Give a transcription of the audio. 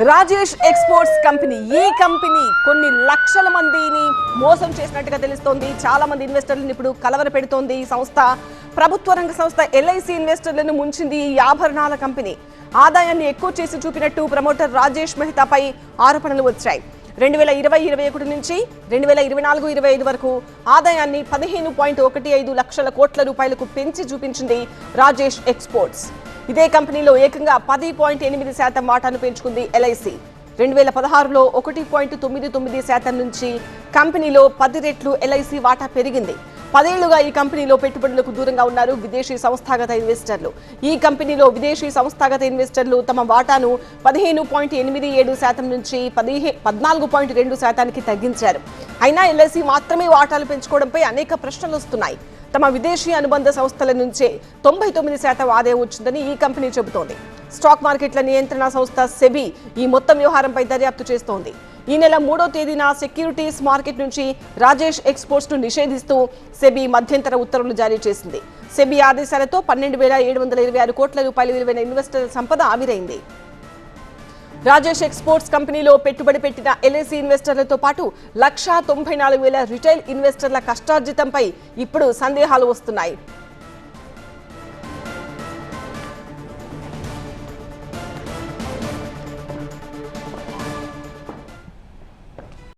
Rajesh exports company ఈ company కొన్ని లక్షల మందిని మోసం చేసినట్టుగా తెలుస్తోంది. చాలా మంది ఇన్వెస్టర్లను ఇప్పుడు కలవర పెడుతోంది. ఈ సంస్థ ప్రభుత్వ రంగ సంస్థ ఎల్ఐసి ఇన్వెస్టర్లను ముంచింది. ఈ ఆభరణాల కంపెనీ ఆదాయాన్ని ఎక్కువ చేసి చూపినట్టు ప్రమోటర్ రాజేష్ మెహతాపై ఆరోపణలు వచ్చాయి. 2020-21 నుంచి 2024-25 వరకు ఆదాయాన్ని 15.15 లక్షల కోట్ల రూపాయలకు పెంచి చూపించింది రాజేష్ ఎక్స్పోర్ట్స్. ఇదే కంపెనీలో ఏకంగా 10.8% వాటాను పెంచుకుంది ఎల్ఐసి. 2016లో 1.99% నుంచి కంపెనీలో 10 రెట్లు ఎల్ఐసి వాటా పెరిగింది. 10 ఏళ్లుగా ఈ కంపెనీలో పెట్టుబడులకు దూరంగా ఉన్నారు విదేశీ సంస్థాగత ఇన్వెస్టర్లు. ఈ కంపెనీలో విదేశీ సంస్థాగత ఇన్వెస్టర్లు తమ వాటాను 15.87% నుంచి 14.2%కి తగ్గించారు. అయినా ఎల్ఐసి మాత్రమే వాటాలు పెంచుకోవడంపై అనేక ప్రశ్నలు వస్తున్నాయి. తమ విదేశీ అనుబంధ సంస్థల నుంచే 99% ఆదాయం వచ్చిందని ఈ కంపెనీ చెబుతోంది. స్టాక్ మార్కెట్ల నియంత్రణ సంస్థ సెబీ ఈ మొత్తం వ్యవహారంపై దర్యాప్తు చేస్తోంది. ఈ నెల 3వ తేదీన సెక్యూరిటీస్ మార్కెట్ నుంచి రాజేష్ ఎక్స్పోర్ట్స్ ను నిషేధిస్తూ సెబీ మధ్యంతర ఉత్తర్వులు జారీ చేసింది. సెబీ ఆదేశాలతో 12,726 కోట్ల రూపాయల విలువైన ఇన్వెస్టర్ సంపద ఆవిరైంది. రాజేష్ ఎక్స్పోర్ట్స్ కంపెనీలో పెట్టుబడి పెట్టిన ఎల్ఐసి ఇన్వెస్టర్లతో పాటు 1,94,000 రిటైల్ ఇన్వెస్టర్ల కష్టార్జితంపై ఇప్పుడు సందేహాలు వస్తున్నాయి.